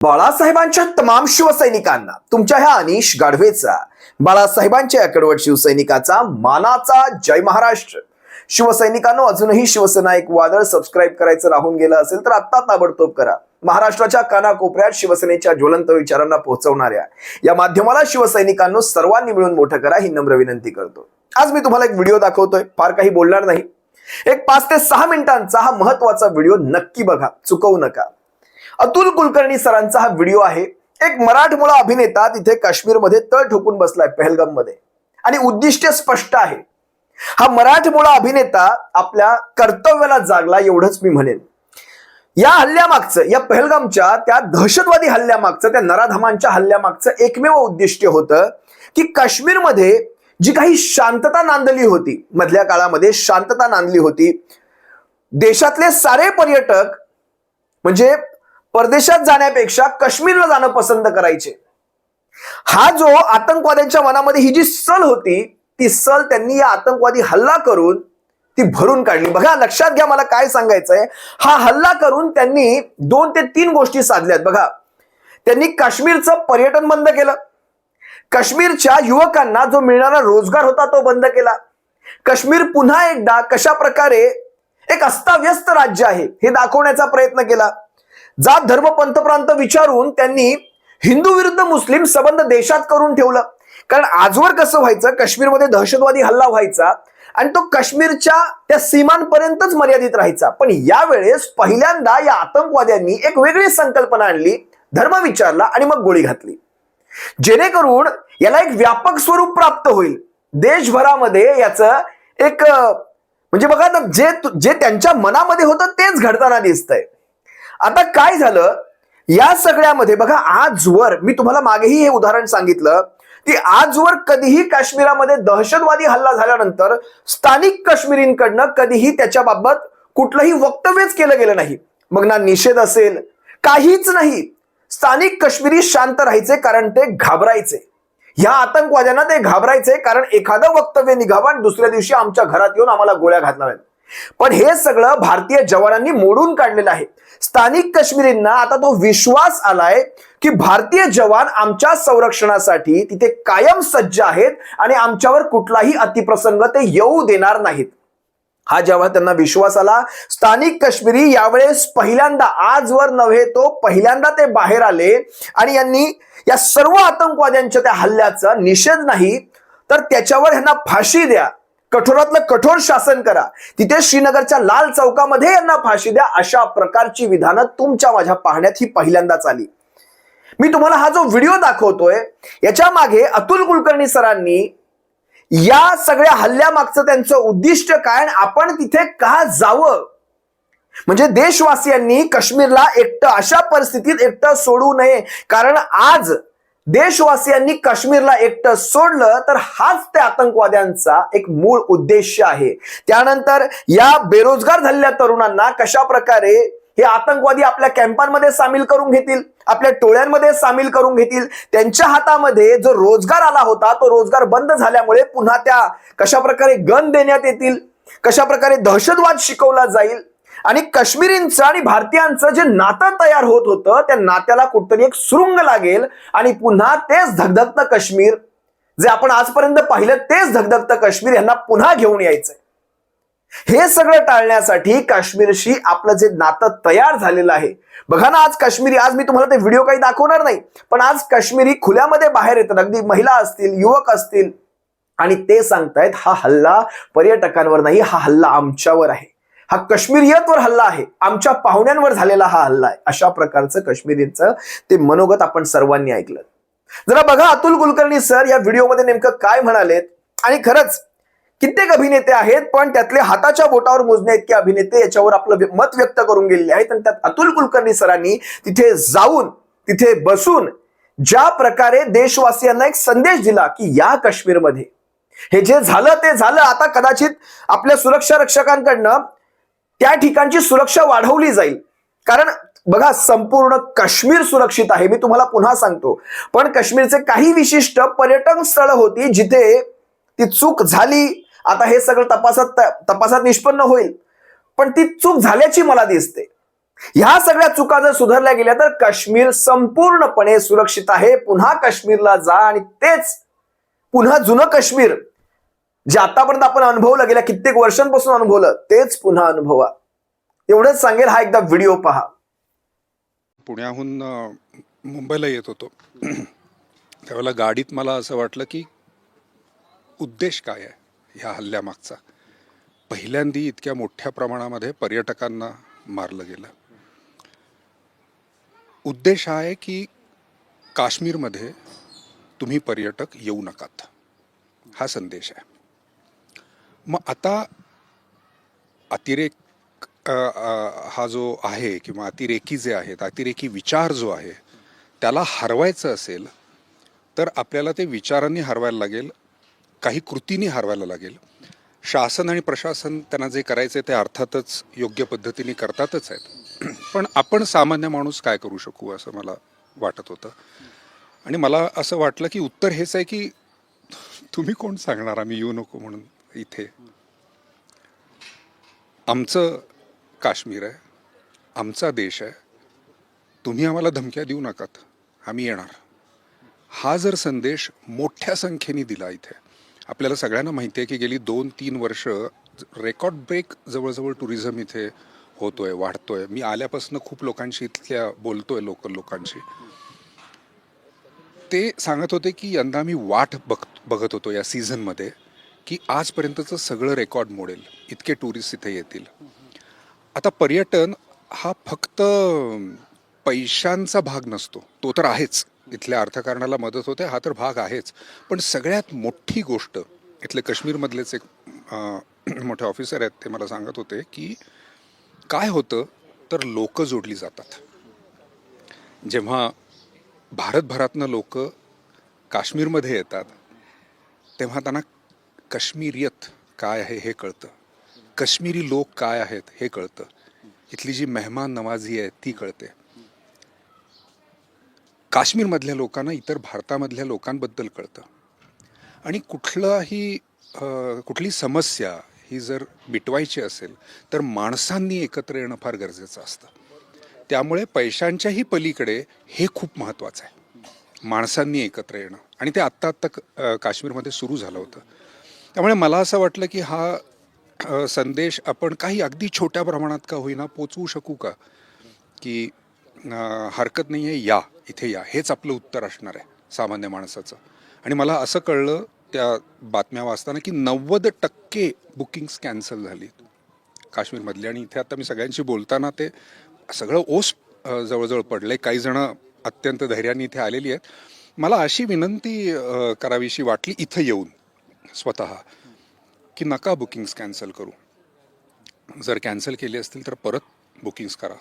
बाळासाहेबांच्या तमाम शिवसैनिकांना तुमच्या ह्या अनिश गाढवेचा, बाळासाहेबांच्या या कडवट शिवसैनिकाचा मानाचा जय महाराष्ट्र. शिवसैनिकांनो, अजूनही शिवसेना एक वादळ सबस्क्राईब करायचं राहून गेलं असेल तर आत्ता ताबडतोब करा. महाराष्ट्राच्या कानाकोपऱ्यात शिवसेनेच्या ज्वलंत विचारांना पोहोचवणाऱ्या या माध्यमाला शिवसैनिकांनो सर्वांनी मिळून मोठं करा ही नम्र विनंती करतो. आज मी तुम्हाला एक व्हिडिओ दाखवतोय, फार काही बोलणार नाही. एक 5 ते 6 मिनिटांचा हा महत्वाचा व्हिडिओ नक्की बघा, चुकवू नका. अतुल कुलकर्णी सरांचा हा व्हिडिओ आहे. एक मराठमोळा अभिनेता तिथे काश्मीरमध्ये तळ ठोकून बसलाय पहलगाम मध्ये, आणि उद्दिष्ट स्पष्ट आहे. हा मराठमोळा अभिनेता आपल्या कर्तव्याला जागला एवढंच मी म्हणेन. या हल्ल्यामागचं, या पहलगामच्या त्या दहशतवादी हल्ल्यामागचं, त्या नराधमांच्या हल्ल्यामागचं एकमेव उद्दिष्ट होतं की काश्मीरमध्ये जी काही शांतता नांदली होती, मधल्या काळामध्ये शांतता नांदली होती, देशातले सारे पर्यटक म्हणजे परदेशात जाण्यापेक्षा काश्मीरला जाणं पसंत करायचे. हा जो आतंकवाद्यांच्या मनामध्ये ही जी सल होती, ती सल त्यांनी या आतंकवादी हल्ला करून ती भरून काढली. बघा, लक्षात घ्या मला काय सांगायचंय. हा हल्ला करून त्यांनी 2 ते 3 गोष्टी साधल्यात. बघा, त्यांनी काश्मीरचं पर्यटन बंद केलं, काश्मीरच्या युवकांना जो मिळणारा रोजगार होता तो बंद केला. काश्मीर पुन्हा एकदा कशा प्रकारे एक अस्ताव्यस्त राज्य आहे हे दाखवण्याचा प्रयत्न केला. जात धर्म पंथ प्रांत विचारून त्यांनी हिंदू विरुद्ध मुस्लिम संबंध देशात करून ठेवलं. कारण आजवर कसं व्हायचं, काश्मीरमध्ये दहशतवादी हल्ला व्हायचा आणि तो काश्मीरच्या त्या सीमांपर्यंतच मर्यादित राहायचा. पण यावेळेस पहिल्यांदा या आतंकवाद्यांनी एक वेगळी संकल्पना आणली, धर्म विचारला आणि मग गोळी घातली, जेणेकरून याला एक व्यापक स्वरूप प्राप्त होईल. देशभरामध्ये याचं एक म्हणजे बघा ना, जे त्यांच्या मनामध्ये होतं तेच घडताना दिसतंय. आता काय झालं या सगळ्यामध्ये, बघा, आजवर मी तुम्हाला मागेही हे उदाहरण सांगितलं की आजवर कधीही काश्मीरामध्ये दहशतवादी हल्ला झाल्यानंतर स्थानिक काश्मीरींकडनं कधीही त्याच्याबाबत कुठलंही वक्तव्यच केलं गेलं नाही. मग ना निषेध असेल, काहीच नाही. स्थानिक काश्मीरी शांत राहायचे, कारण ते घाबरायचे. ह्या आतंकवाद्यांना ते घाबरायचे, कारण एखादं वक्तव्य निघावं आणि दुसऱ्या दिवशी आमच्या घरात येऊन आम्हाला गोळ्या घातल्या. पण हे सगळं भारतीय जवानांनी मोडून काढलेलं आहे. स्थानिक काश्मीरींना आता तो विश्वास आलाय की भारतीय जवान आमच्या संरक्षणासाठी तिथे कायम सज्ज आहेत आणि आमच्यावर कुठलाही अतिप्रसंग ते येऊ देणार नाहीत. हा जेव्हा त्यांना विश्वास आला, स्थानिक काश्मीरी यावेळेस पहिल्यांदा, आजवर नव्हे तो पहिल्यांदा ते बाहेर आले आणि यांनी या सर्व आतंकवाद्यांच्या त्या हल्ल्याचा निषेध नाही तर त्याच्यावर ह्यांना फाशी द्या, कठोरातलं कठोर शासन करा, तिथे श्रीनगरच्या लाल चौकामध्ये यांना फाशी द्या, अशा प्रकारची विधानं तुमच्या माझ्या पाहण्यात ही पहिल्यांदाच आली. मी तुम्हाला हा जो व्हिडिओ दाखवतोय याच्या मागे अतुल कुलकर्णी सरांनी या सगळ्या हल्ल्यामागचं त्यांचं उद्दिष्ट काय, आपण तिथे का जावं, म्हणजे देशवासियांनी काश्मीरला एकटं, अशा परिस्थितीत एकटं सोडू नये. कारण आज देशवासियांनी काश्मीरला एकटं सोडलं तर हाच त्या आतंकवाद्यांचा एक मूळ उद्देश आहे. त्यानंतर या बेरोजगार झालेल्या तरुणांना कशा प्रकारे हे आतंकवादी आपल्या कॅम्पांमध्ये सामील करून घेतील, आपल्या टोळ्यांमध्ये सामील करून घेतील. त्यांच्या हातामध्ये जो रोजगार आला होता तो रोजगार बंद झाल्यामुळे पुन्हा त्या कशा प्रकारे गन देण्यात येतील, कशा प्रकारे दहशतवाद शिकवला जाईल, आणि काश्मीरींचं आणि भारतीयांचं जे नातं तयार होत होतं त्या नात्याला कुठतरी एक सुरुंग लागेल आणि पुन्हा तेच धगधगतं काश्मीर, जे आपण आजपर्यंत पाहिलं तेच धगधगतं काश्मीर, यांना पुन्हा घेऊन यायचंय. हे सगळं टाळण्यासाठी काश्मीरशी आपलं जे नातं तयार झालेलं आहे, बघा ना, आज काश्मीरी, आज मी तुम्हाला ते व्हिडिओ काही दाखवणार नाही, पण आज काश्मीरी खुल्यामध्ये बाहेर येतात, अगदी महिला असतील, युवक असतील, आणि ते सांगतायत हा हल्ला पर्यटकांवर नाही, हा हल्ला आमच्यावर आहे, हा काश्मीरियतवर हल्ला आहे, आमच्या पाहुण्यांवर झालेला हा हल्ला आहे. अशा प्रकारचं काश्मीरींचं ते मनोगत आपण सर्वांनी ऐकलं. जरा बघा अतुल कुलकर्णी सर या व्हिडिओमध्ये नेमकं काय म्हणालेत. आणि खरंच कित्येक अभिनेते आहेत, पण त्यातले हाताच्या बोटावर मोजण्या इतके अभिनेते याच्यावर आपलं मत व्यक्त करून गेलेले आहेत. आणि त्यात अतुल कुलकर्णी सरांनी तिथे जाऊन, तिथे बसून ज्या प्रकारे देशवासियांना एक संदेश दिला की या काश्मीरमध्ये हे जे झालं ते झालं, आता कदाचित आपल्या सुरक्षा रक्षकांकडनं त्या ठिकाणची सुरक्षा वाढवली जाईल. कारण बघा, संपूर्ण काश्मीर सुरक्षित आहे, मी तुम्हाला पुन्हा सांगतो. पण काश्मीरचे काही विशिष्ट पर्यटन स्थळ होती जिथे ती चूक झाली. आता हे सगळं तपासात निष्पन्न होईल, पण ती चूक झाल्याची मला दिसते. ह्या सगळ्या चुका जर सुधारल्या गेल्या तर काश्मीर संपूर्णपणे सुरक्षित आहे. पुन्हा काश्मीरला जा आणि तेच पुन्हा जुनं काश्मीर जे आतापर्यंत आपण अनुभवलं, गेल्या कित्येक वर्षांपासून अनुभवलं, तेच पुन्हा अनुभवा. एवढंच सांगेल. हा एकदा व्हिडिओ पहा. पुण्याहून मुंबईला येत होतो त्यावेळेला गाडीत मला असं वाटलं की उद्देश काय आहे ह्या हल्ल्यामागचा. पहिल्यांदी इतक्या मोठ्या प्रमाणामध्ये पर्यटकांना मारलं गेलं. उद्देश हा आहे की काश्मीरमध्ये तुम्ही पर्यटक येऊ नकात, हा संदेश आहे. मग आता अतिरेक हा जो आहे किंवा अतिरेकी जे आहेत, अतिरेकी विचार जो आहे त्याला हरवायचं असेल तर आपल्याला ते विचारांनी हरवायला लागेल, काही कृतींनी हरवायला लागेल. शासन आणि प्रशासन त्यांना जे करायचं आहे ते अर्थातच योग्य पद्धतीने करतातच आहेत, पण आपण सामान्य माणूस काय करू शकू असं मला वाटत होतं. आणि मला असं वाटलं की उत्तर हेच आहे की तुम्ही कोण सांगणार आम्ही येऊ नको म्हणून. इथे आमचं काश्मीर आहे, आमचा देश आहे, तुम्ही आम्हाला धमक्या देऊ नकात, आम्ही येणार. हा जर संदेश मोठ्या संख्येने दिला इथे, आपल्याला सगळ्यांना माहिती आहे की गेली 2-3 वर्ष रेकॉर्ड ब्रेक जवळजवळ टुरिझम इथे होतोय, वाढतोय. मी आल्यापासून खूप लोकांशी इथल्या बोलतोय, लोकल लोकांशी. ते सांगत होते की यंदा मी वाट बघत होतो या सीझनमध्ये की आजपर्यंतचं सगळं रेकॉर्ड मोडेल, इतके टुरिस्ट इथे येतील. आता पर्यटन हा फक्त पैशांचा भाग नसतो, तो तर आहेच, इथल्या अर्थकारणाला मदत होते, हा तर भाग आहेच. पण सगळ्यात मोठी गोष्ट इथले काश्मीरमधलेच एक मोठे ऑफिसर आहेत, ते मला सांगत होते की काय होतं तर लोक जोडली जातात. जेव्हा भारतभरातनं लोक काश्मीरमध्ये येतात तेव्हा त्यांना काश्मीरियत काय आहे हे कळतं, काश्मीरी लोक काय आहेत हे कळतं, इथली जी मेहमान नवाजी आहे ती कळते. काश्मीरमधल्या लोकांना इतर भारतामधल्या लोकांबद्दल कळतं. आणि कुठली समस्या ही जर मिटवायची असेल तर माणसांनी एकत्र येणं फार गरजेचं असतं. त्यामुळे पैशांच्याही पलीकडे हे खूप महत्त्वाचं आहे, माणसांनी एकत्र येणं. आणि ते आत्ता काश्मीरमध्ये सुरू झालं होतं. त्यामुळे मला असं वाटलं की हा संदेश आपण काही अगदी छोट्या प्रमाणात का होईना पोचवू शकू का, की हरकत नाही आहे, या इथे या, हेच आपलं उत्तर असणार आहे सामान्य माणसाचं. आणि मला असं कळलं त्या बातम्या वाचताना की 90% बुकिंग्स कॅन्सल झाली काश्मीरमधली. आणि इथे आता मी सगळ्यांशी बोलताना ते सगळं ओस जवळजवळ पडलंय. काही जण अत्यंत धैर्याने इथे आलेली आहेत. मला अशी विनंती करावीशी वाटली इथं येऊन स्वतः की नका बुकिंग्स कॅन्सल करू. जर कॅन्सल केली असतील तर परत बुकिंग्स करा.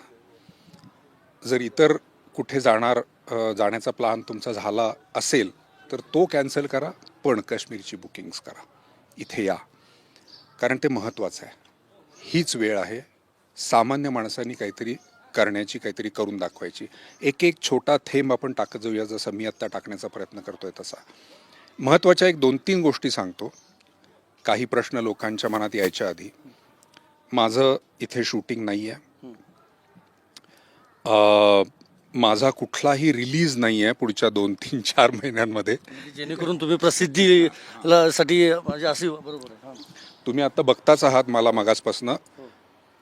जर इतर कुठे जाण्याचा प्लॅन तुमचा झाला असेल तर तो कॅन्सल करा, पण काश्मीरची बुकिंग्स करा, इथे या, कारण ते महत्त्वाचं आहे. हीच वेळ आहे सामान्य माणसांनी काहीतरी करण्याची, काहीतरी करून दाखवायची. एक एक छोटा थेंब आपण टाकत जाऊया, जसं मी आत्ता टाकण्याचा प्रयत्न करतोय तसा. महत्त्वाच्या 1-2-3 गोष्टी सांगतो. काही प्रश्न लोकांच्या मनात यायच्या आधी. माझं इथे शूटिंग नाही आहे, माझा कुठलाही रिलीज नाही आहे पुढच्या 2-3-4 महिन्यांमध्ये, जेणेकरून तुम्ही प्रसिद्धीसाठी म्हणजे अशी बरोबर आहे. तुम्ही आता बघताच आहात मला मगासपासनं.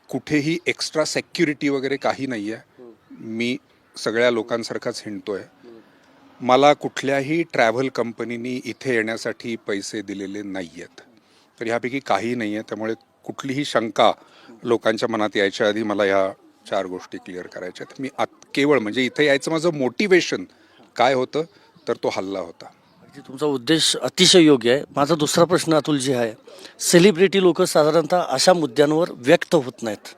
कुठेही एक्स्ट्रा सेक्युरिटी वगैरे काही नाही आहे. मी सगळ्या लोकांसारखाच हिंडतोय. मला कुठल्याही ट्रॅव्हल कंपनीनी इथे येण्यासाठी पैसे दिलेले नाही आहेत, तर ह्यापैकी काही नाही आहे. त्यामुळे कुठलीही शंका लोकांच्या मनात यायच्या आधी मला ह्या 4 गोष्टी क्लिअर करायच्या आहेत. मी केवळ म्हणजे इथे यायचं माझं मोटिवेशन काय होतं तर तो हल्ला होता. म्हणजे तुमचा उद्देश अतिशय योग्य आहे. माझा दुसरा प्रश्न अतुलजी आहे, सेलिब्रिटी लोक साधारणतः अशा मुद्द्यांवर व्यक्त होत नाहीत.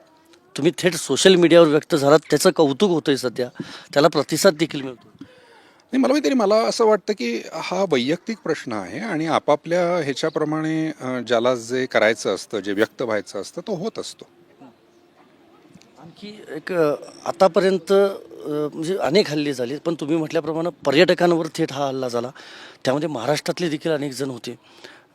तुम्ही थेट सोशल मीडियावर व्यक्त झालात, त्याचं कौतुक होतंय सध्या, त्याला प्रतिसाद देखील मिळतो. नाही, मला माहिती, मला असं वाटतं की हा वैयक्तिक प्रश्न आहे आणि आपापल्या ह्याच्याप्रमाणे ज्याला जे करायचं असतं, जे व्यक्त व्हायचं असतं, तो होत असतो. आणखी एक आतापर्यंत म्हणजे अनेक हल्ले झाले, पण तुम्ही म्हटल्याप्रमाणे पर्यटकांवर थेट हा हल्ला झाला, त्यामध्ये महाराष्ट्रातले देखील अनेक जण होते.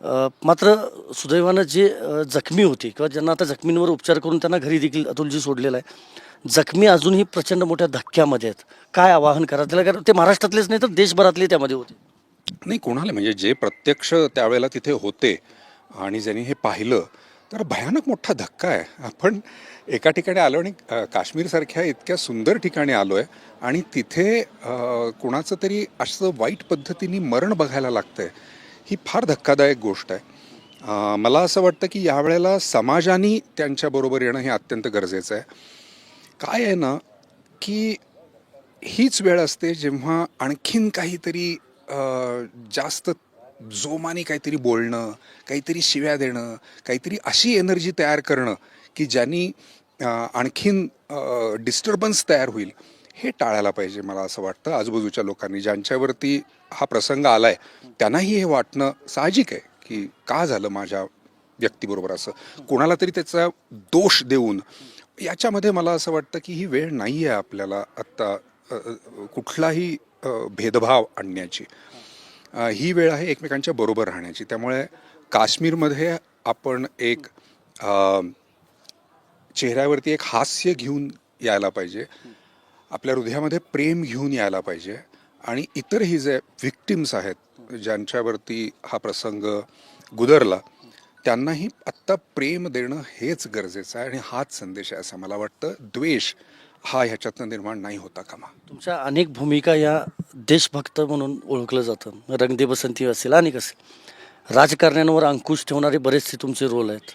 मात्र सुदैवानं जे जखमी होते किंवा ज्यांना आता जखमींवर उपचार करून त्यांना घरी देखील अतुलजी सोडलेलं आहे, जखमी अजूनही प्रचंड मोठ्या धक्क्यामध्ये आहेत. काय आवाहन करा त्याला, कारण ते महाराष्ट्रातलेच नाही तर देशभरातले त्यामध्ये होते. नाही, कोणाला म्हणजे जे प्रत्यक्ष त्यावेळेला तिथे होते आणि ज्यांनी हे पाहिलं तर भयानक मोठा धक्का आहे. आपण एका ठिकाणी आलो आणि काश्मीरसारख्या इतक्या सुंदर ठिकाणी आलो आहे आणि तिथे कुणाचं तरी असं वाईट पद्धतीने मरण बघायला लागतंय. ही फार धक्कादायक गोष्ट आहे. मला असं वाटतं की यावेळेला समाजाने त्यांच्याबरोबर येणं हे अत्यंत गरजेचं आहे. काय आहे ना की हीच वेळ असते जेव्हा आणखीन काहीतरी जास्त जोमाने काहीतरी बोलणं, काहीतरी शिव्या देणं, काहीतरी अशी एनर्जी तयार करणं की ज्यांनी आणखीन डिस्टर्बन्स तयार होईल, हे टाळायला पाहिजे. मला असं वाटतं आजूबाजूच्या लोकांनी, ज्यांच्यावरती हा प्रसंग आलाय त्यांनाही हे वाटणं साहजिक आहे की का झालं माझ्या व्यक्तीबरोबर असं. कोणाला तरी त्याचा दोष देऊन याच्यामध्ये मला असं वाटतं की ही वेळ नाही आहे आपल्याला आत्ता कुठलाही भेदभाव आणण्याची. ही वेळ आहे एकमेकांच्या बरोबर राहण्याची. त्यामुळे काश्मीरमध्ये आपण एक चेहऱ्यावरती एक हास्य घेऊन यायला पाहिजे, आपल्या हृदयामध्ये प्रेम घेऊन यायला पाहिजे आणि इतरही जे व्हिक्टिम्स आहेत ज्यांच्यावरती हा प्रसंग गुदरला त्यांनाही आत्ता प्रेम देणं हेच गरजेचं आहे आणि हाच संदेश आहे असं मला वाटतं. द्वेष हा ह्याच्यातनं निर्माण नाही होता कामा. तुमच्या अनेक भूमिका या देशभक्त म्हणून ओळखलं जातं. रंग दे बसंती असेल आणि कसं राजकारण्यांवर अंकुश ठेवणारे बरेचसे तुमचे रोल आहेत.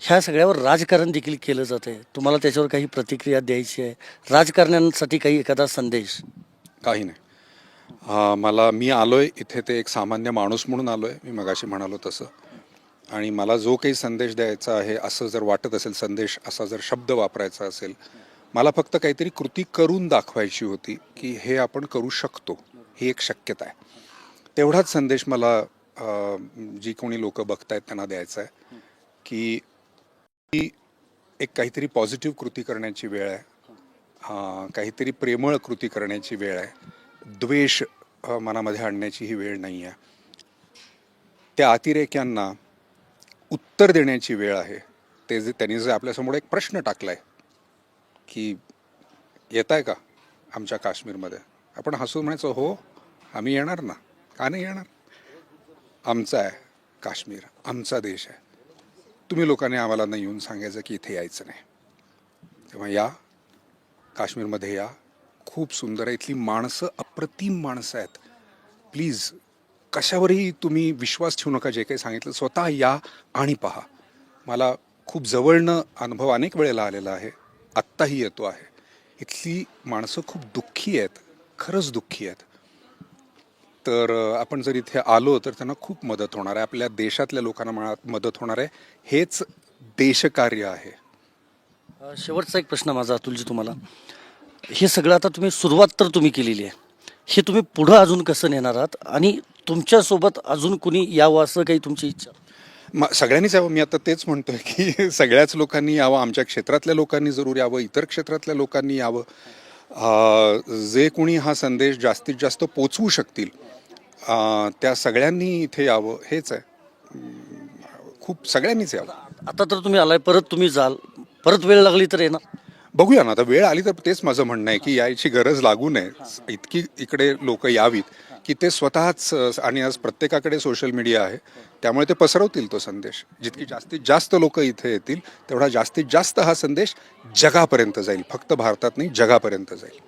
ह्या सगळ्यावर राजकारण देखील केलं जातं आहे. तुम्हाला त्याच्यावर काही प्रतिक्रिया द्यायची आहे? राजकारण्यांसाठी काही एखादा संदेश? काही नाही. मी आलोय इथे ते एक सामान्य माणूस म्हणून आलोय, मी मगाशी म्हणालो तसं. आणि मला जो काही संदेश द्यायचा आहे असं जर वाटत असेल, संदेश असा जर शब्द वापरायचा असेल, मला फक्त काहीतरी कृती करून दाखवायची होती की हे आपण करू शकतो, ही एक शक्यता आहे. तेवढाच संदेश मला जी कोणी लोक बघतायत त्यांना द्यायचा आहे की ही एक काहीतरी पॉझिटिव्ह कृती करण्याची वेळ आहे, काहीतरी प्रेमळ कृती करण्याची वेळ आहे. द्वेष मनामध्ये आणण्याची ही वेळ नाही आहे. त्या अतिरेक्यांना उत्तर देण्याची वेळ आहे. त्यांनी जे आपल्यासमोर एक प्रश्न टाकलाय की येत आहे का आमच्या काश्मीरमध्ये, आपण हसून म्हणायचं हो आम्ही येणार ना, का नाही येणार, आमचा आहे काश्मीर, आमचा देश आहे. तुम्ही लोकांनी आम्हाला नाही येऊन सांगायचं की इथे यायचं नाही. तेव्हा या काश्मीरमध्ये या, खूप सुंदर आहे. इथली माणसं अप्रतिम माणसं आहेत. प्लीज कशावरही तुम्ही विश्वास ठेवू नका. जे काही सांगितलं स्वतः या आणि पहा. मला खूप जवळनं अनुभव अनेक वेळेला आलेला आहे, आत्ताही येतो आहे. इथली माणसं खूप दुःखी आहेत, खरंच दुःखी आहेत. तर आपण जर इथे आलो तर त्यांना खूप मदत होणार आहे. आपल्या देशातल्या लोकांना मदत होणार आहे. हेच देशकार्य आहे. शेवटचा एक प्रश्न माझा अतुलजी तुम्हाला, हे सगळं आता तुम्ही सुरुवात तर तुम्ही केलेली आहे, हे तुम्ही पुढं अजून कसं नेणार आहात आणि तुमच्यासोबत अजून कुणी यावं असं काही तुमची इच्छा? सगळ्यांनीच यावं. मी आता तेच म्हणतोय की सगळ्याच लोकांनी यावं. आमच्या क्षेत्रातल्या लोकांनी जरूर यावं, इतर क्षेत्रातल्या लोकांनी यावं. जे कोणी हा संदेश जास्तीत जास्त पोचवू शकतील त्या सगळ्यांनी इथे यावं, हेच आहे. खूप सगळ्यांनीच यावं. आता तर तुम्ही आलाय, परत तुम्ही जाल, परत वेळ लागली तर येणार? बघूया ना, आता वेळ आली तर तेच माझं म्हणणं आहे की यायची गरज लागू नये. इतकी इकडे लोक यावीत की ते स्वतःच, आणि आज प्रत्येकाकडे सोशल मीडिया आहे त्यामुळे ते पसरवतील तो संदेश. जितकी जास्तीत जास्त लोक इथे येतील तेवढा जास्तीत जास्त हा संदेश जगापर्यंत जाईल. फक्त भारतात नाही, जगापर्यंत जाईल.